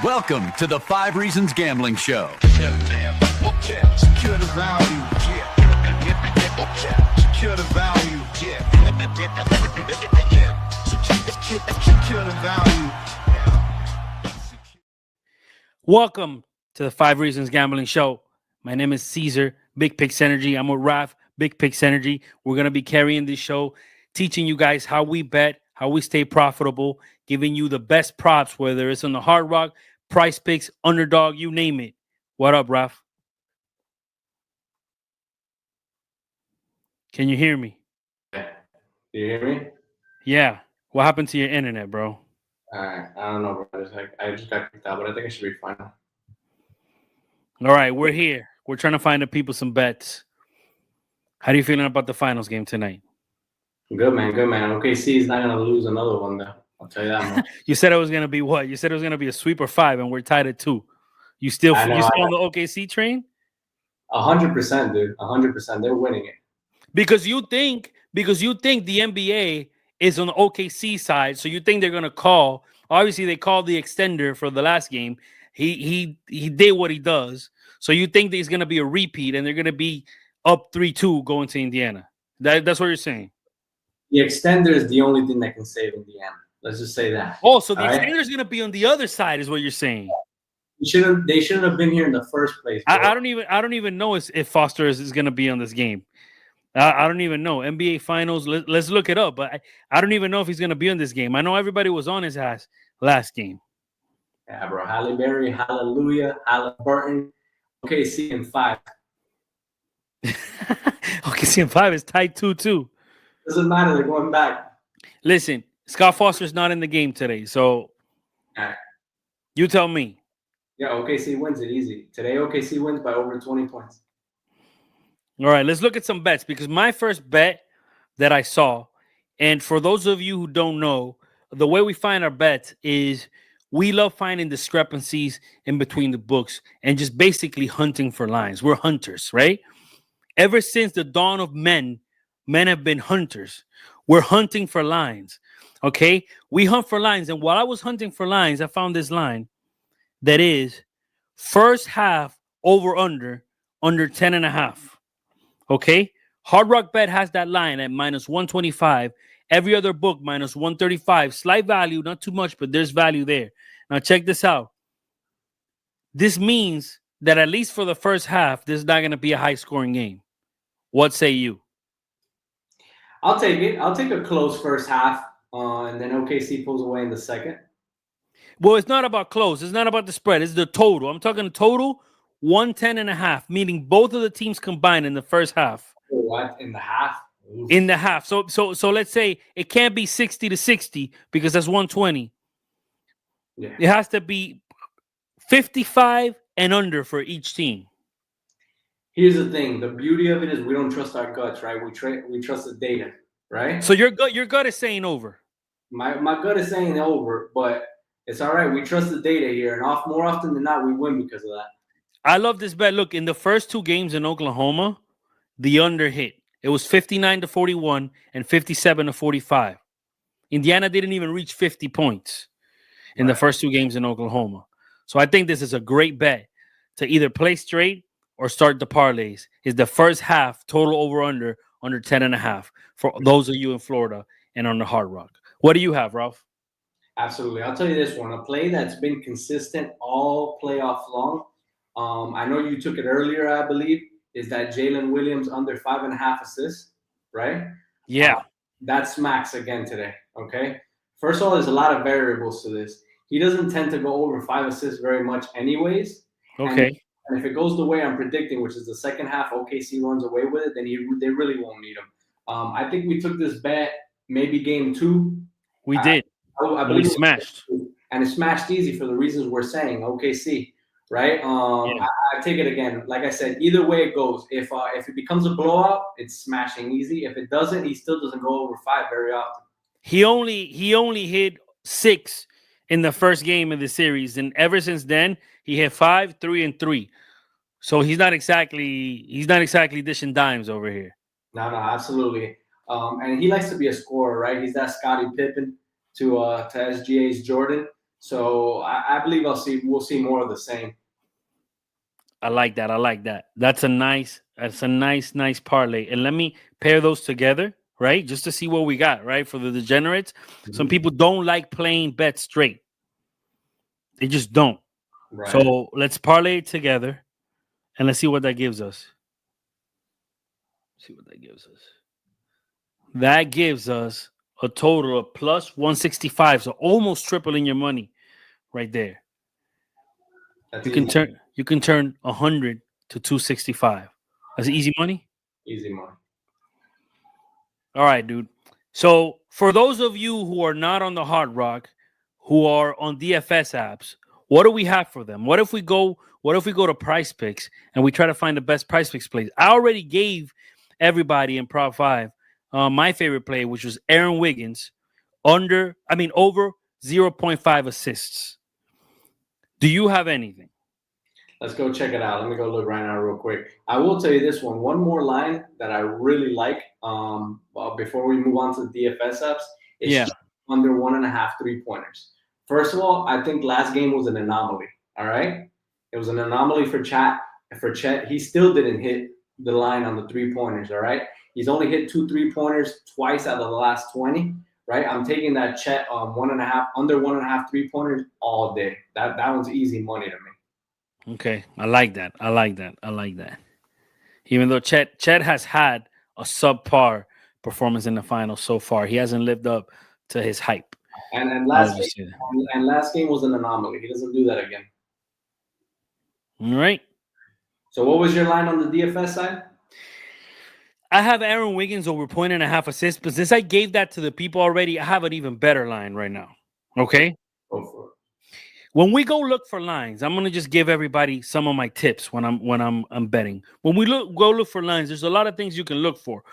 Welcome to the 5 Reasons Gambling Show. Secure the value. Secure the value. Secure the value. Welcome to the 5 Reasons Gambling Show. My name is Cesar, BigPicksEnergy. I'm with Raf, BigPicksEnergy. We're going to be carrying this show, teaching you guys how we bet, how we stay profitable, giving you the best props, whether it's on the Hard Rock, Price Picks, Underdog, you name it. What up, Raf? Can you hear me? Do you hear me? Yeah. What happened to your internet, bro? Alright, I don't know, bro. I just got kicked out, but I think I should be fine. All right, we're here. We're trying to find the people some bets. How are you feeling about the finals game tonight? Good, man. Good, man. OKC is not going to lose another one, though. I'll tell you that much. You said it was going to be what? You said it was going to be a sweep or 5, and we're tied at 2. You still on the OKC train? 100%, dude. 100%. They're winning it. Because you think the NBA is on the OKC side, so you think they're going to call. Obviously, they called the extender for the last game. He did what he does. So you think there's going to be a repeat, and they're going to be up 3-2 going to Indiana. That's what you're saying. The extender is the only thing that can save Indiana. Let's just say that. Oh, so the extender is going to be on the other side, is what you're saying. They shouldn't have been here in the first place. I don't even know if Foster is going to be on this game. I don't even know. NBA Finals. Let's look it up. But I don't even know if he's going to be on this game. I know everybody was on his ass last game. Yeah, bro. Halle Berry, hallelujah, Halliburton. OKC in 5. OKC in 5 is tied 2-2. Doesn't matter. They're going back. Listen, Scott Foster's not in the game today, so right. You tell me. Yeah, OKC wins it easy. Today, OKC wins by over 20 points. All right, let's look at some bets because my first bet that I saw, and for those of you who don't know, the way we find our bets is we love finding discrepancies in between the books and just basically hunting for lines. We're hunters, right? Ever since the dawn of men have been hunters. We're hunting for lines, okay? We hunt for lines, and while I was hunting for lines, I found this line that is first half over-under 10.5. Okay, Hard Rock Bet has that line at -125. Every other book -135. Slight value, not too much, but there's value there. Now check this out. This means that at least for the first half, this is not going to be a high-scoring game. What say you? I'll take it. I'll take a close first half, and then OKC pulls away in the second. Well, it's not about close. It's not about the spread. It's the total. I'm talking total 110.5, meaning both of the teams combined in the first half. What? In the half? Oof. In the half. So let's say it can't be 60-60 because that's 120. Yeah. It has to be 55 and under for each team. Here's the thing. The beauty of it is we don't trust our guts, right? We trust the data, right? So your gut is saying over. My gut is saying over, but it's all right. We trust the data here, and more often than not, we win because of that. I love this bet. Look, in the first 2 games in Oklahoma, the under hit. It was 59-41 and 57-45. Indiana didn't even reach 50 points in the first 2 games in Oklahoma. So I think this is a great bet to either play straight or start the parlays. Is the first half total over-under 10.5 for those of you in Florida and on the Hard Rock. What do you have, Ralph? Absolutely. I'll tell you this one. A play that's been consistent all playoff long. I know you took it earlier, I believe, is that Jalen Williams under 5.5 assists, right? Yeah. That's max again today, okay? First of all, there's a lot of variables to this. He doesn't tend to go over 5 assists very much anyways. Okay. And if it goes the way I'm predicting, which is the second half, OKC runs away with it, then they really won't need him. I think we took this bet maybe game 2. We did. I believe we smashed. And it smashed easy for the reasons we're saying, OKC. Right? Yeah. I take it again. Like I said, either way it goes. If it becomes a blowout, it's smashing easy. If it doesn't, he still doesn't go over 5 very often. He only hit 6 in the first game of the series, and ever since then, he hit 5, 3, and 3. So he's not exactly dishing dimes over here. No, absolutely. And he likes to be a scorer, right? He's that Scottie Pippen to SGA's Jordan. So I believe we'll see more of the same. I like that. I like that. That's a nice parlay. And let me pair those together, right? Just to see what we got, right? For the degenerates. Some people don't like playing bets straight. They just don't. Right. So let's parlay it together and let's see what that gives us. That gives us a total of plus 165. So almost tripling your money right there. That's You can turn 100 to 265. That's easy money. Easy money. All right, dude. So for those of you who are not on the Hard Rock, who are on DFS apps, what do we have for them? What if we go to Price Picks and we try to find the best Price Picks plays? I already gave everybody in Prop 5 my favorite play, which was Aaron Wiggins over 0.5 assists. Do you have anything? Let's go check it out. Let me go look right now real quick. I will tell you this one. One more line that I really like before we move on to the DFS apps is under 1.5 3-pointers. First of all, I think last game was an anomaly. All right? It was an anomaly for Chet. He still didn't hit the line on the 3-pointers. All right? He's only hit 2 3-pointers twice out of the last 20. Right? I'm taking that Chet under 1.5 3-pointers all day. That one's easy money to me. Okay, I like that. Even though Chet has had a subpar performance in the finals so far, he hasn't lived up to his hype. And last game was an anomaly. He doesn't do that again. All right. So what was your line on the DFS side? I have Aaron Wiggins over 1.5 assists, but since I gave that to the people already, I have an even better line right now. Okay? Go for it. When we go look for lines, I'm gonna just give everybody some of my tips when I'm betting. When we go look for lines, there's a lot of things you can look for.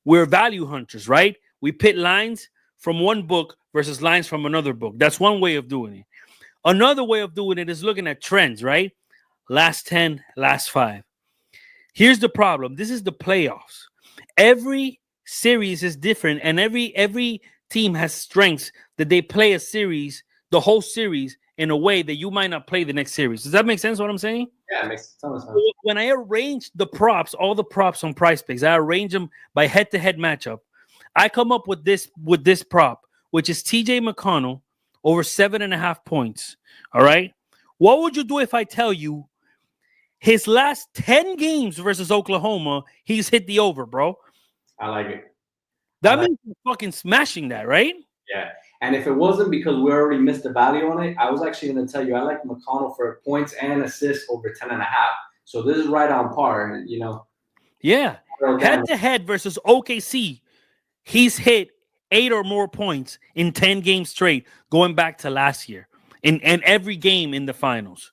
We're value hunters, right? We pit lines from one book versus lines from another book. That's one way of doing it. Another way of doing it is looking at trends, right? Last 10, last 5. Here's the problem. This is the playoffs. Every series is different, and every team has strengths that they play a series, the whole series, in a way that you might not play the next series. Does that make sense what I'm saying? Yeah, it makes a ton of sense. When I arrange the props, all the props on Price Picks, I arrange them by head-to-head matchup. I come up with this prop, which is TJ McConnell over 7.5 points. All right? What would you do if I tell you his last 10 games versus Oklahoma, he's hit the over, bro? I like it. That means you're fucking smashing that, right? Yeah. And if it wasn't because we already missed the value on it, I was actually going to tell you I like McConnell for points and assists over 10.5. So this is right on par, you know. Yeah. Head-to-head versus OKC, he's hit 8 or more points in 10 games straight, going back to last year, in every game in the finals.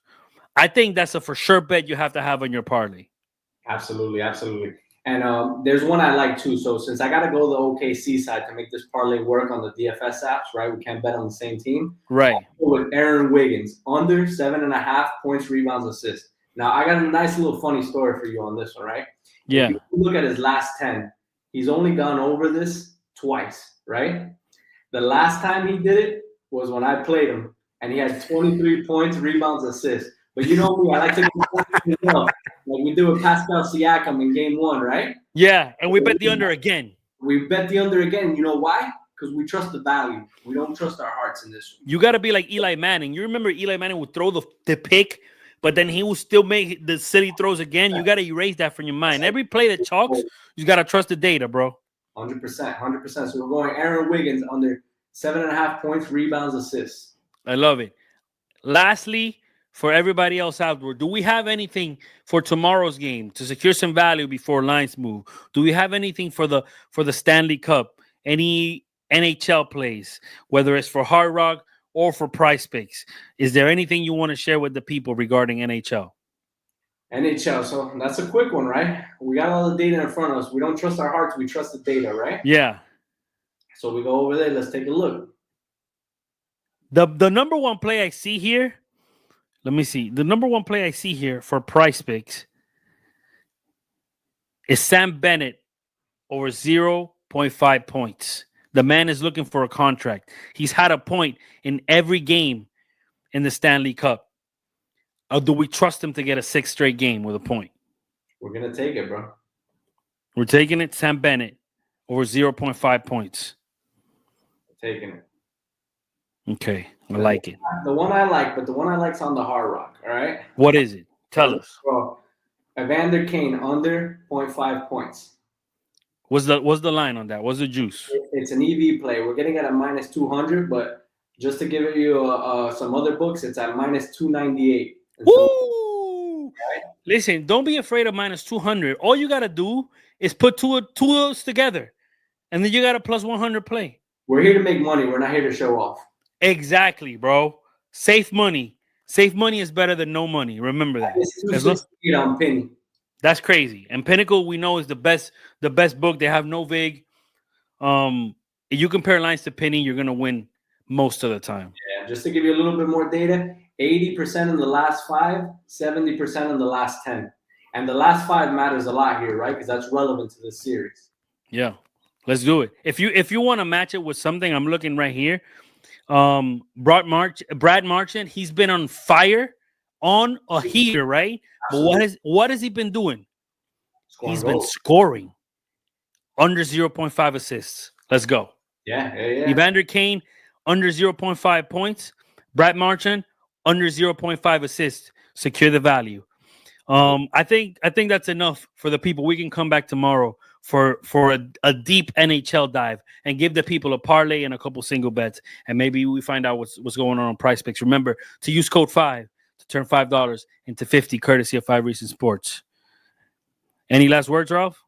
I think that's a for sure bet you have to have on your parlay. Absolutely. And there's one I like too. So since I got to go the OKC side to make this parlay work on the DFS apps, right? We can't bet on the same team. Right. With Aaron Wiggins, under 7.5 points, rebounds, assists. Now, I got a nice little funny story for you on this one, right? Yeah. If you look at his last 10, he's only gone over this twice, right? The last time he did it was when I played him, and he had 23 points, rebounds, assists. But you know me, I like to go like we do with Pascal Siakam in game 1, right? Yeah, and we bet the under again. We bet the under again. You know why? Because we trust the value. We don't trust our hearts in this one. You got to be like Eli Manning. You remember Eli Manning would throw the pick, but then he will still make the silly throws again. You got to erase that from your mind. Every play that chalks, you got to trust the data, bro. 100%. So we're going Aaron Wiggins under 7.5 points, rebounds, assists. I love it. Lastly, for everybody else out there, do we have anything for tomorrow's game to secure some value before lines move? Do we have anything for the Stanley Cup? Any NHL plays, whether it's for Hard Rock or for Price Picks? Is there anything you want to share with the people regarding NHL? NHL, so that's a quick one, right? We got all the data in front of us. We don't trust our hearts, we trust the data, right? Yeah. So we go over there, let's take a look. The number one play I see here, let me see. The number one play I see here for Price Picks is Sam Bennett over 0.5 points. The man is looking for a contract. He's had a point in every game in the Stanley Cup? Or do we trust him to get a 6th straight game with a point? We're going to take it, bro. We're taking it, Sam Bennett, over 0.5 points. We're taking it. Okay, I like it. The one I like, but the one I like's on the Hard Rock, all right? What is it? Tell us. Bro, Evander Kane under 0.5 points. What's the line on that? What's the juice? It's an EV play. We're getting it at minus 200, but just to give you some other books, it's at minus 298. Woo! Listen, don't be afraid of minus 200. All you got to do is put two of those together, and then you got a plus 100 play. We're here to make money. We're not here to show off. Exactly, bro. Safe money. Safe money is better than no money. Remember that. On Penny. That's crazy. And Pinnacle, we know, is the best book. They have no vig. If you compare lines to Penny, you're gonna win most of the time. Yeah, just to give you a little bit more data, 80% in the last 5, 70% in the last 10. And the last 5 matters a lot here, right? Because that's relevant to this series. Yeah. Let's do it. If you want to match it with something, I'm looking right here. Brad Marchand, he's been on fire on a heater, right? But what has he been doing? He's been scoring under 0.5 assists. Let's go. Yeah. Evander Kane under 0.5 points. Brad Marchand under 0.5 assists. Secure the value. I think that's enough for the people. We can come back tomorrow for a deep NHL dive and give the people a parlay and a couple single bets, and maybe we find out what's going on Price Picks. Remember to use code 5 to turn $5 into $50, courtesy of 5 Reasons Sports. Any last words, Ralph?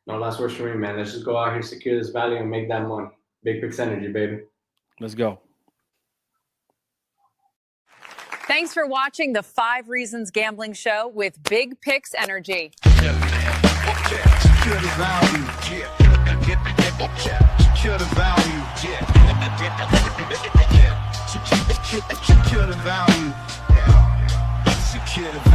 No last words for me, man. Let's just go out here, secure this value, and make that money. Big Picks Energy, baby. Let's go. Thanks for watching the 5 Reasons Gambling Show with Big Picks Energy. Secure the value. Secure the value. Secure the value. Secure the value.